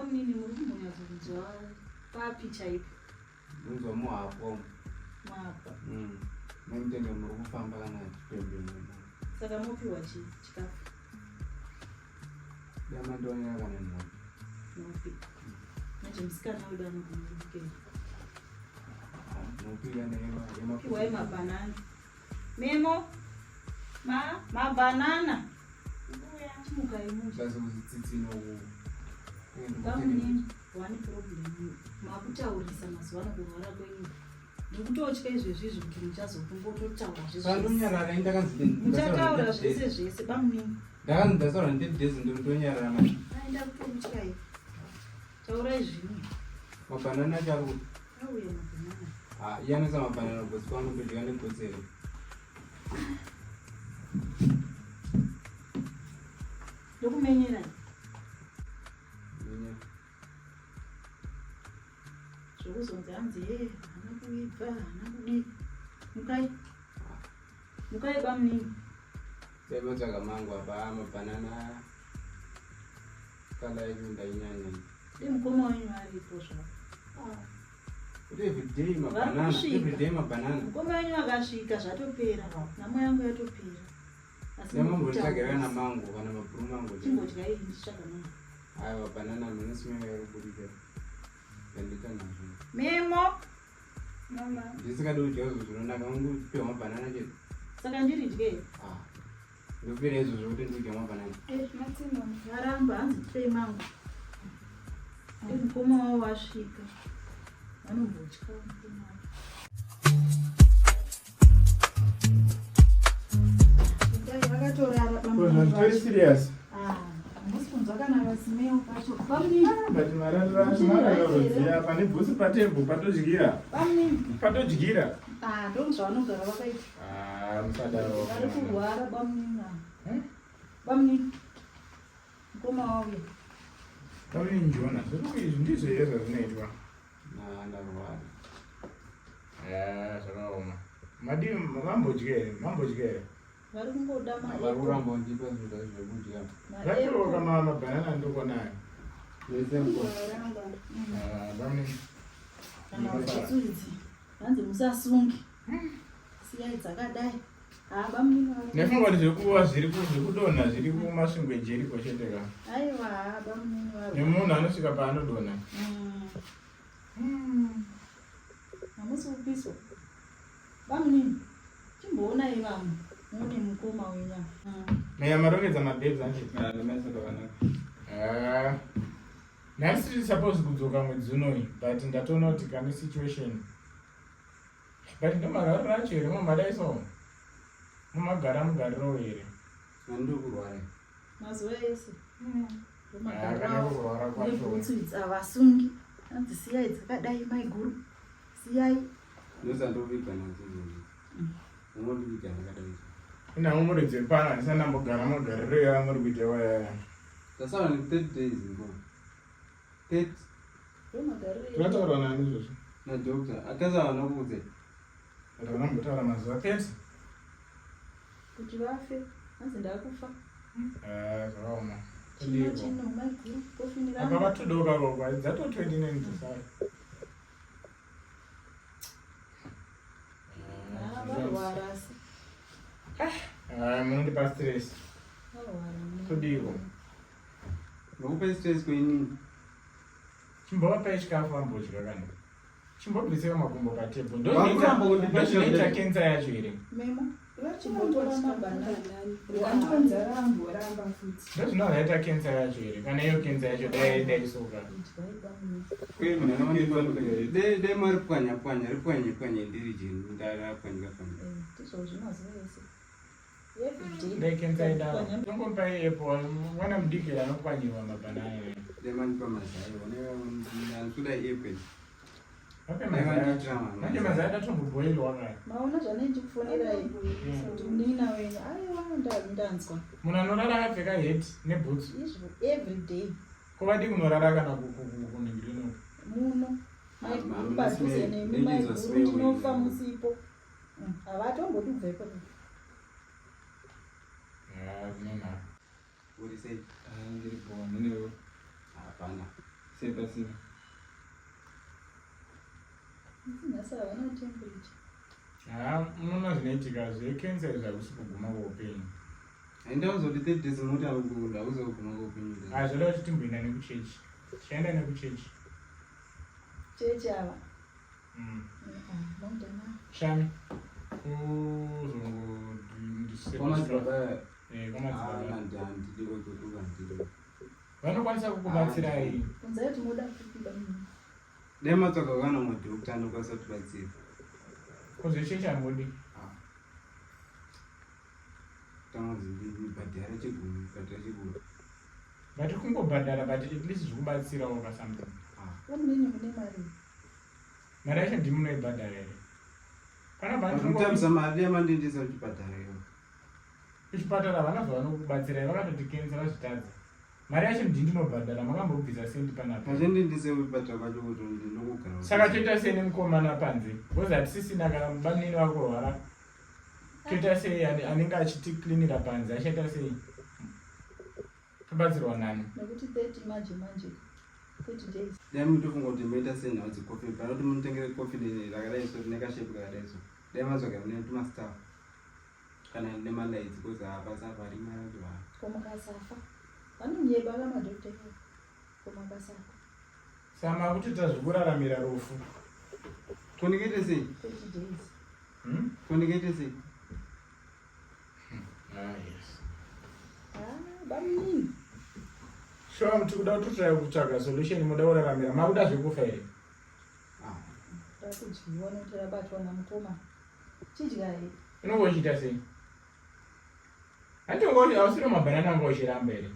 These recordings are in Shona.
Bamnini muri kunzwa papi chaipo. Unzwa muhapo. Mapa. Mendenge muri kufamba kana chipembe. Saka mupiwa chikafu. Dama ndonera kana mmoja. Mupi. Nacho msikana uda mkumbuke. Mupi yana Kiwa banana. Memo. Ma banana. Uya chimuka imusha. Bazo tsitsino wo. Bamnini wani problem. Makutaurisa mazwana kurwara kwenyu. Ndikutotya izvezvi kuti muchazotombototaura zvese. Pandonyarara ndakanzi muchataura zvese bamnini. Ndakanzi ndasaura ndedhezi ndonyarara manje. Aenda kutotya iye. Taura izvini. Mabanana charo. Auya mabanana. Yanisa mabanana bose kwangu ndodya nekotsere. Ndokumenyera. Zvokuzonzi hanzi hana kuibva, hana kudii. Mukai bamnini. Sebotsvaga mangu apa mabanana kala yedu ndainyanya. Mukoma wenyu aripo zva. Everyday mabanana. Mukoma wenyu akasvika zvatopera. Nhamo yangu yatopera. Nemambotsvagera kana mangu kana mabhuru mangu. Chimbodya iyi ndichitsvaga mangu. Haya mabanana munosimira yarikuburika. Ndandita nazvo. Memo. Mama. Ndisikadi kudya izvo zvinonaka ungopiwa mabanana chete. Saka ndiridye. Ndopera izvozvo kuti ndikudya mabanana. Matino. Varamba hanzi play mangu. Mukoma wavo wasvika. Vanombotya mukoma wavo. Vakatorara bamnini. Very serious. Musikunzwa kana vasimeo pacho. Bamnini. But marara pane bhusi patembo patodyira. Bamnini. Patodyira. Ndozvavanogara vakaita. Musadaro. Vari kurwara bamnini. Bamnini. Mukoma wavo. Bamnini Jona. Izvi ndizvo here zvinoitwa. Ndarwara. Zvakaoma. Madi mambodya here? Vari kungoda Vari kuramba ndipa zvinhu zvekudya. Zvatiroka mabanana ndoko nayo. Zvese ngo. Bamnini. Kana vachitsuridzi. Hanzi musasungi. Siyai dzakadai. Bamnini wavo. Nefunga kuti zvekuva zviri kudonha zviri kumasvingo ejeriko chete ka. Aiwa bamnini wavo. Nemunhu anosvika paanodonha. Hamusi kupiswa. Bamnini. Chimboonai vamwe. Mune mukoma wenya. Meya marongedza mabebs anje. Ndomesa Nhasi tiri supposed kudzoka mwedzi unoyi, but ndatoona kuti kane situation. But ndomarariro acho here mumadaiso. Mumagara mugariro here. Ndokurwara. Mazuva ese. Kana kurwara kwacho. Nebhutsu avasungi. Hanzi siyai dzakadai maiguru. Siyai. Ndosandovika nadzo izvozvo. Unondivika zvakadai. Ina umuridze pana ndisandambogara mugariro yamuri kuita waya. Tasaura ni 30 days ngo. 30. Turataura nani izvozvo? Nadhokta akazawa nokudze. Ndinambotaura mazuva 30. Kuti vafe. Hanzi ndakufa. Zvakaoma. Chino maiguru. Kofinira. Apa vatodoka rokwa dzato 29 dzasara. Varwarasi. Munondipa stress. Kudiko. Nokupa stress kwenini? Chimbovapa chikafu vambodya kana. Chimbobvisira makumbo patebho. Ndoita kenza yacho here. Memo. Vachimbotora mabanana. Ndozvino zvaita kenza yacho here. Kana iyo kenza yacho daisoka. Kwe munhu anofanira dai mari pwanya ripwanye ndiri jeni ndarapwanya. Ndizvo zvinoziva ese. Dai kenza idawa. Tongompa epo mwana mudiki anokwanyiwa mabanana. Dai manipa mazai ndansuda apple. Manje mazai atatomboboilwa kaya. Maona zvanendichifonera kuti munina wenyu. Aiwa ndanzwa. Munhu anorara akapfeka heti nebhutsu. Izvo everyday. Kovadi kunorara kana kuningirino. Muno. Maiguru padhuze nemi maiguru tinofa musipo. Havatombodi kubvepo. Nena. Uri sei? Ndiri poa, nenewo. Hapana. Seta sina. Nasa havana temperature. Unoona zvinoitika zvekensa izvi hakusi kuguma kweupenyu. Haenda kuzoti 30 days mota kugunda kuzoguma kweupenyu. Zvoda kuti timboenda nekuchechi. Tichaenda nekuchechi. Chechi ava. Mondana. Shami. Vanokwanisa kukubatsirai. Kunzai kuti moda kupida munhu. Dematsvaka kana madhokta anokwanisa kutibatsira. Kuzvechechi hamudi. Bhadhara chigumi. But kungobhadhara but at least zvikubatsirawo ka something. Munenge mune mari. Mari yacho ndimunoibhadhara here. Kana bantu mari yamandindisa kuchipatara iyo. Kuchipatara havana zvavanokubatsira vakatoti kensa vazvitadza. Mari yacho ndinobhadhara makambobvisa sendi panapa. Pachendindise kuchipatara kwacho kuti ndinokugara. Saka toita sei nemukomana panze? Because hatisisina kana mubanini wako rwara. Toita sei anenge achitiklinira panze achaita sei? Tobatsirwa nani? Nekuti 30 manje 30 days. Dai mutofunga kuti moita sei nhau dzikofi pana kuti munotengere kofi rakadai so nekashepu kakadai so. Dai mazvaga mune tumastaff kana nemalights because hapasafari mayacho va. Koma kasafa. Vanonyeba kamadhokta iwo. Koma kasafa. Sama kuti tazvikuraramira rufu. Tonikete sei? 30 days. Tonikete sei? Yes. Bamini. Sure, mtikuda kutotrai kutsvaga solution muda kuraramira. Makuda zvekufa here? Takudyiwa notarabatwa namukoma. Chidyai. Unongochita sei? Hausina mabhanana anga uchiramba here?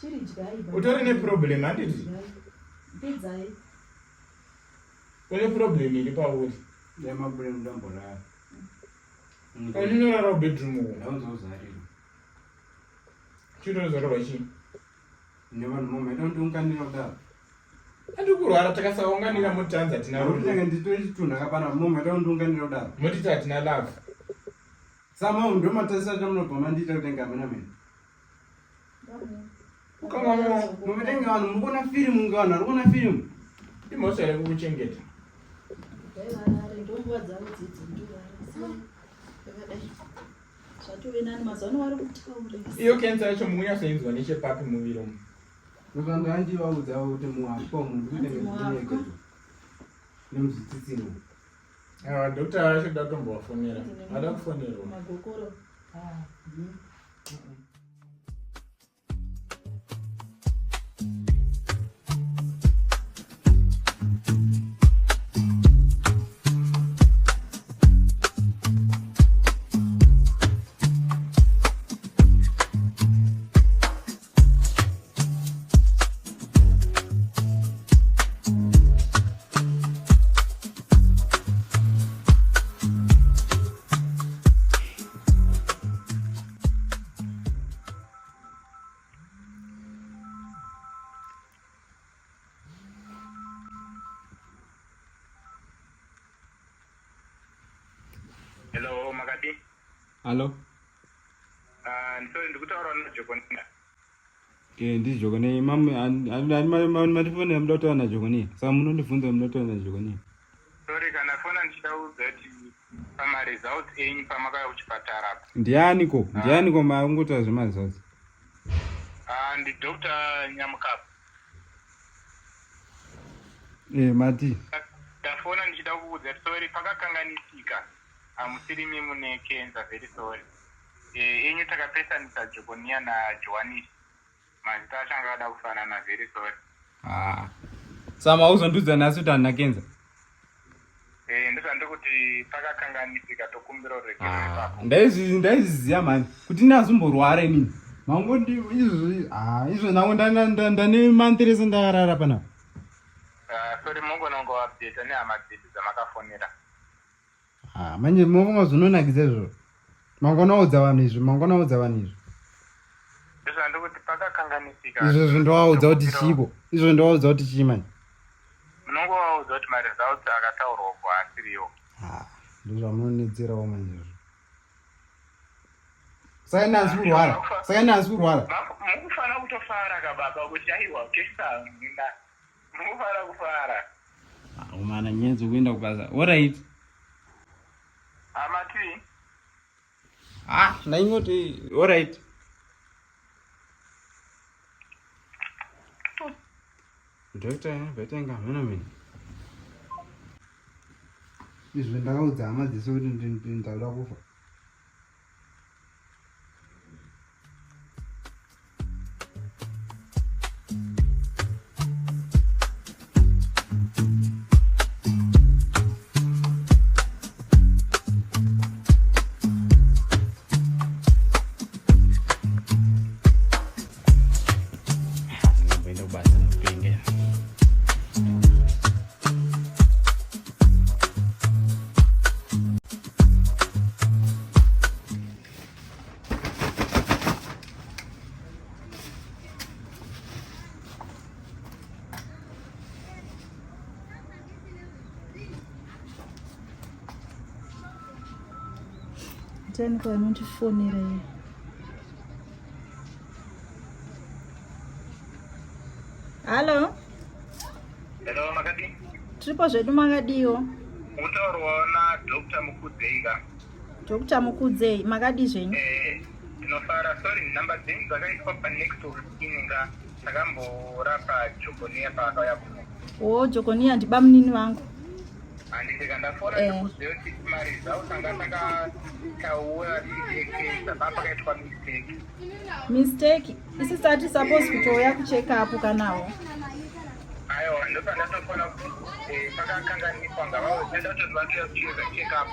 Chiri dyai. Utori neproblem handiti? Pizzai. Une problem iri pauri? Dai mabure mudamborara. Unorara bedroom uko? Ndaunzozarira. Chirozorwa chii? Nevanhu momaita undiunganira kudaro. Andikurwara takasaunganira mutanza tina Rutenge nditori chitunhu akapana momaita undiunganira kudaro. motiti hatina love. Sama ndo matasisa chamunobva mandiita kutenga hamuna mene. Mumetenga vanhu mukona firimu nga vanhu vari kuona firimu. Imhosva iri kukuchengeta. Ndombuva dzavo dzidzi ndovara. Zvatove nani mazano vari kutaura. Iyo kensa yacho mukunyatsoinzwa nechepapi muviri umu? Ndofanira handivaudzawo kuti muhapwa munhu kuite nemuzvitsitsino. Dhokta vacho da kutombovafonera. Vada kufonerwa. Magokoro. Hello, Makati. Hello. Ndikutaura naJokonia. Ndisi Jokonia. Matifonera muda kutaura naJokonia. Saka munondibvunza muda kutaura naJokonia. Sorry, kana fona ndichitaudza kuti pamaresults enyu pamakauya kuchipatara apa. Ndianiko maungotaura zvemaresults? Dr. Nyamukapa. Mati. Ndafona ndichida kuudza kuti sorry pakakanganisika. Hamusirimi mune kenza, very sorry. Enyu takapesanisa Jokonia naJohanisi. Mazita acho anga ada kufanana, very sorry. Sama uzondudza nhasi kuti handina kenza? Ndozvandokuti pakakanganisika tokumbira uregero ipapo. Ndaiziziva mani kuti ndazomborwara inini. Mangoti izvo nangu ndane manteresa ndakarara panapa. Sorry, mungonongo update nehama dzedu dzamakafonera. Manje mofunga zvinonakidza izvo. Mangonaudza vanhu izvi. Ndozvandokuti pakakanganisika. Izvo zvindovaudza kuti chiiko. Izvo ndovaudza kuti chii manje. Munongovaudza kuti maresults akataurwa ubvo asiriwo. Ndozvamunonetserawo manje izvo. Saka nanzi kurwara. Saka nanzi kurwara. Mukufana kutofara kababa kuti aiwa kesa nda. Mukufara kufara. Umana nyenzo kuenda kubasa. Alright. Amati. Na ingoti alright. Doctor, betenga mina mina. Izwi ndakaudza amadziso kuti ndindaura kufa. Tani kwa anondifonera iye. Halo? Hello Makati. Tiripo zvedu makadiwo. Mutaurwa na Dr. Mukudzeiga. Dr. Mukudzei, makadi zvenyu? Tinofara sorry number dzenyu dzakaiswa pa next of kin takamborapa Jogonia pakauya kuno. Jogonia ndiba munini wangu. Andika ndafora ndikuziva kuti mari dzavo tanga takataura tichekesa papakaitwa mistake. Mistake? Isisati suppose kutouya kucheck up kanawo. Aiwa ndopandatofana kuti pakakanganiswa ngavavo dzenda kuti vatoya kucheka check up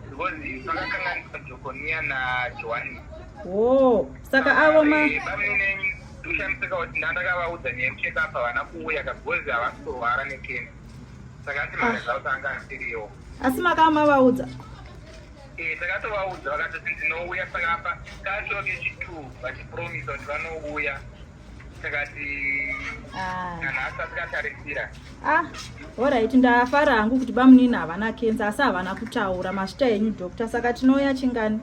because pakakanganiswa Jogonia na Joani. Saka avo bamine ndoshandisika kuti ndandakavaudza necheck up havana kuuya kagozi havasi kurwara nekenza. Saka ati mari dzavo tanga asiriwo. Asi makamavaudza? Takatovaudza vakatoti ndinouya saka apa kachoke chitu vachipromisa kuti vanouya takati nanhasi asikatarisira. Alright, ndafara hangu kuti bamunini havana kenza asi havana kutaura mazita enyu doctor, saka tinouya chingani?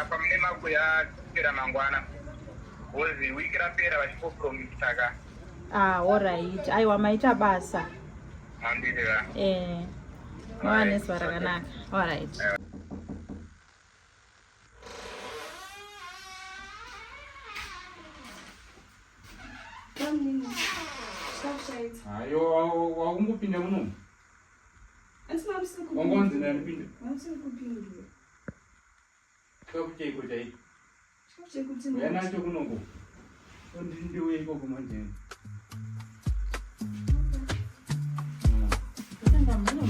Apa mune makuya kupera mangwana hozi wiki rapera vachipopromisa saka. Alright, aiwa maita basa. Mandira. Mwaneswa rakanaka. Alright. Ayo waungopinda muno. Asina msiku. Wangonzi na nipinde. Msiku kupinda. Kakucheko chai. Cheko tino. Yana cho kunoko. Ndiwe iko kumanje. Tanga muno.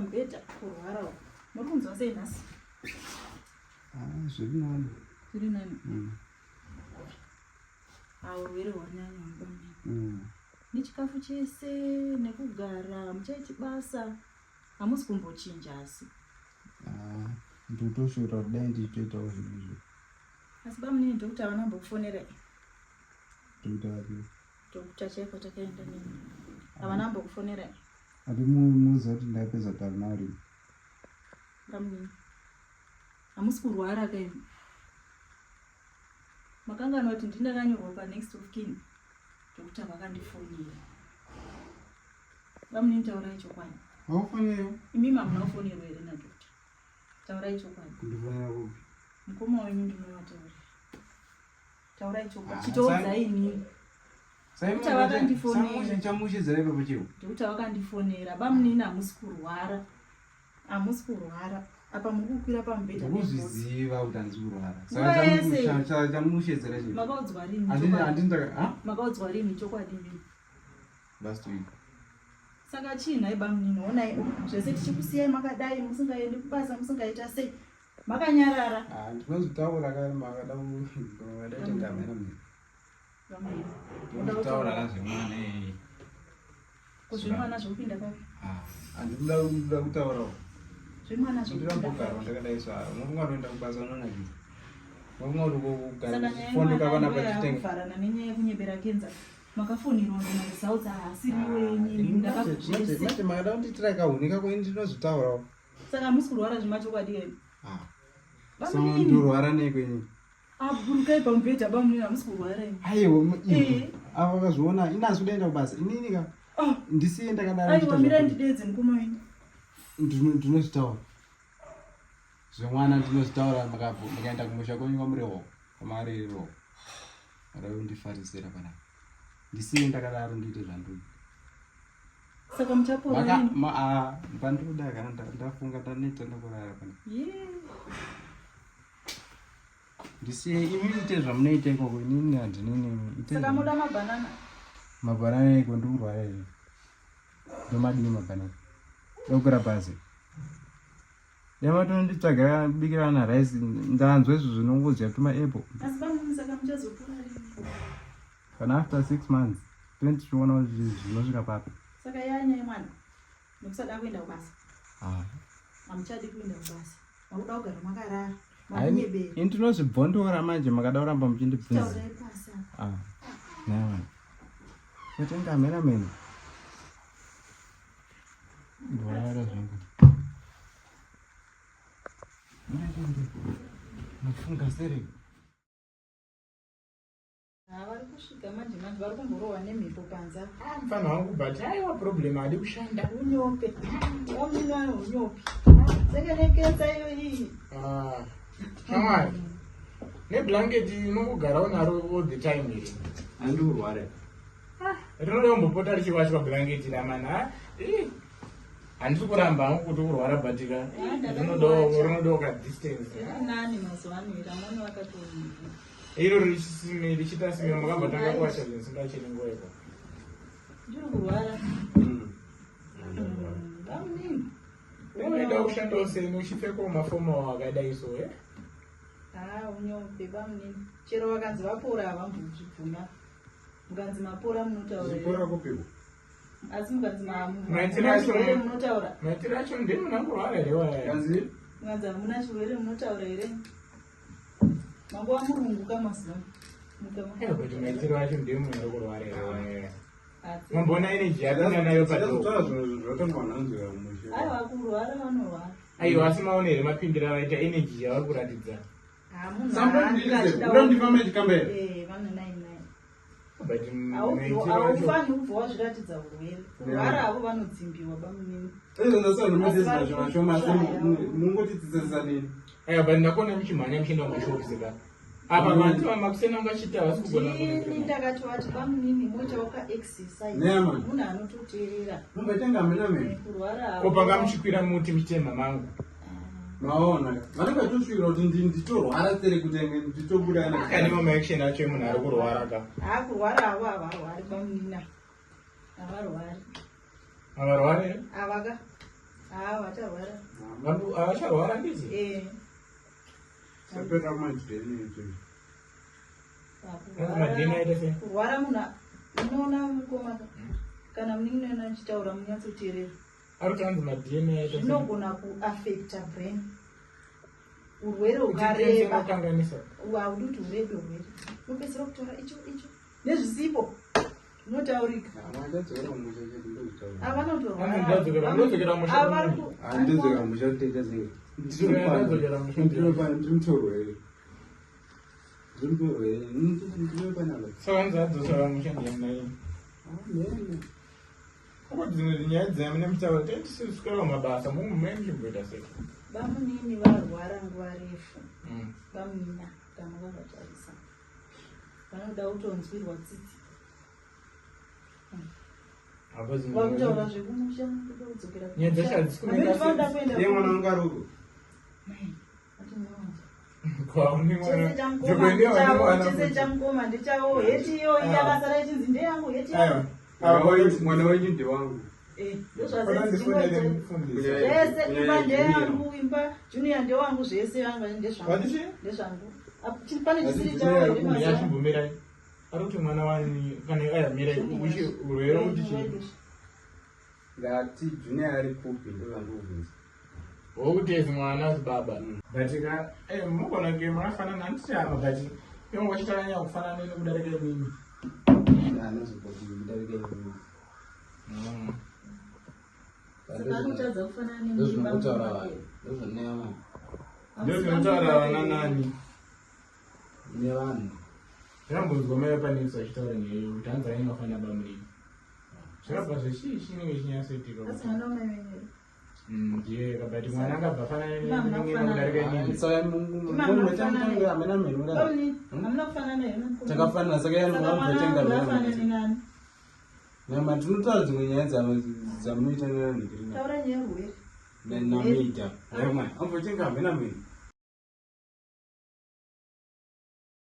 Mbeta kurwara makunzwa sei nhasi? Zviri nani. Zviri nani. Urwere hwanyanya mubani. Nechikafu chese nekugara muchaiti basa hamusi kumbochinja asi. Ndotoshora kudai ndichitoitawo zvinhu izvo. Asi bamunini dhokuta vanambokufonera ere? Dhokuta vapi? Dhokuta chaiko takaenda neni. Havanambokufonera ere? Ati muziva kuti ndapedza tauri nauri. Bamunini hamusi kurwara kaini? Makangana kuti ndindakanyorwa pa next of kin dhokuta vakandifonera. Bamunini taurai chokwadi. Haufonero? Imimi hamunafonerwa ere nadhokuta? Taurai chokwadi. Kundifonera kupi? Mukoma wenyu ndinovataurai. Taurai chokwadi. Chitoudzai inini. Dhokuta vakandifonera. Chamuchidzira ipapo chiro. Dhokuta vakandifonera. Bamunini hamusi kurwara. Hamusi kurwara. Apa mukukwira pamubhedha. Ndikuzviziva kuti handisi kurwara. Saka chamuchidzira chiro. Makaudzwa rini? Makaudzwa rini chokwadi ndini? Last week. Saka chinhai bamunini onai zvese tichikusiyai makadai musingaendi kubasa musingaita sei makanyarara. Ndinozvitaura kare makada kadaita ndamira mimi. Ndinozvitaura kazvimwana kuzvimwana zvokupinda kwake. Handinoda kutaurawo. zvimwana ndinambogara ndakadai swara munganoenda kubasa unonakisa munganofonduka kuvharana nenyaya yekunyebera kenza makafonirwa ndinakusaudza asiriwenyi makada kunditira kahuni kako ndinozotaurawo saka musi kurwara zvimachokwadi eni ndorwara nekwenyi aburukai pamubhedha bamunini hamusi kurwara eni aiwa ava vakazviona inasi kudaenda kubasa ininika ndisiye ndakadaiwa mirai ndidedze mukumaini ndinozvitaura zvemwana ndinozvitaura makaenda kumusha kwenyu kwamuriwo kwamarerero araundifarisira panapa ndisiye ndakadaro ndiite zvandudi saka muchapora pandoda kana ndafunga ndaneta ndakurara pana ndisiye imuite zvamunoita ikoko inini handinini saka muda mabhanana mabhanana iko ndikurwara izvo ndomadii mabhanana dokura basi yamatononditsvagira bikirana raisi ndanzwa izvo zvinongoziva kuti maepo asi bamuni saka muchazopora rini kana after 6 months tichiona kuti zvinosvika papi saka yanya yemwana nokusada kuenda kubasa hamuchadi kuenda kubasa makuda kugara makarara ini tinozvibhondora manje makada kuramba muchindibvunza kutengamhera mene ndorara zvangu nafunga serei vari kusvika manje vari kumborohwa nemhepo panza mufana wangu but aiwa problem hadi kushanda unyope waminano unyopi sekeneketsa iyo iyi shamwari neblanketi inongogara unaro all the time iri handikurware rinoda kumbopota richiwachwa blanketi ramana handisi kuramba hangu kuti kurwara batika rinodawo kadistance nani mazuva ano ira mwana wakatoii iro richiita simira makambotanga kuwacha zvinisingachiri nguva iko ndiri kurwara bamunini unoida kushandawo seni uchipfekawo mafomawo akadai so unyope bamunini chero vakanzi vapora havambozvibvuma mukanzi mapora munotaura asi mukanzi munachirwere munotaura maitiro acho ndemuna kurwara here mukanzi hamuna chirwere munotaura here manguva murungu kamazuva kuti maitiro acho ndemuna kurwara here mambona energy yakanga nayo aiwa kurwara vanorwara aiwa asi maona here mapindiro avaita energy yavari kuratidza haufani ubva wazviratidza urwere kurwara havo vanodzimbiwa bamunini aiwa but ndakona muchimhanya muchienda kumashopsika apa vanti vamakusena ungachita vasi kugona ini ndakati vati bamunini moita wakaexercise munhu anototeerera kurwara havo opanga muchikwira muti muchitema mangu maona vanenge vatosvikira kuti nditorwara sere kutenge nditobuda kanima maaction acho emunhu ari kurwara ka kurwara havo havarwari bamunina havarwari havarwari avaka vacharwara havacharwara ndizi kurwara munhu unoona mukoma kana munin'ina achitaura munyatsoteerera arikutanzi madna aita zvinogona kuafecta brain urwere ukareba haudi kuti urebe urwere unopedzera kutaura icho nezvisipo zvinotaurika dzimwe nyaya dzamune mutaura tisiswera mabasa mumumenzvimboita sei bamunini varwara nguva refu bamunina kamavavatarisa vanoda kutonzwirwa tsitsi vakutaura zvekumusha kudzokera mwana ungaruko chese chamukoma ndichavo heti iyo yakasara ichinzi ndeyangu heti mwana wenyu ndewangu zvese imba ndeyangu imba junior ndewangu zvese vanga ndezvangu pane chisiri chavoyachimbomirai ari kuti mwana wani kana ayamirai urwere kuti ngati junior ari kupi ndozvandikubvunza wokutezi mwana baba but mugona ke makafanana handitama but iwe wachitanya kufanana nekudarika mimi anozoboti kudarika mimi saka anotadza kufanana ndozvinotaura ndozvoneama ndozvinotaura vana nani nevanhu ndambonzwa mai panisi vachitaura neyo kuti hanzi ainofana bamurimi zvirabva zvechii chinenge chinyasoitika asi mwana wamaiveneri ndiye kabati mwana angabva fananaitakafanana saka yanoafanani nyama tinotaura dzimwe nyaya dzamunoita nenamita ambotenga hamena mweni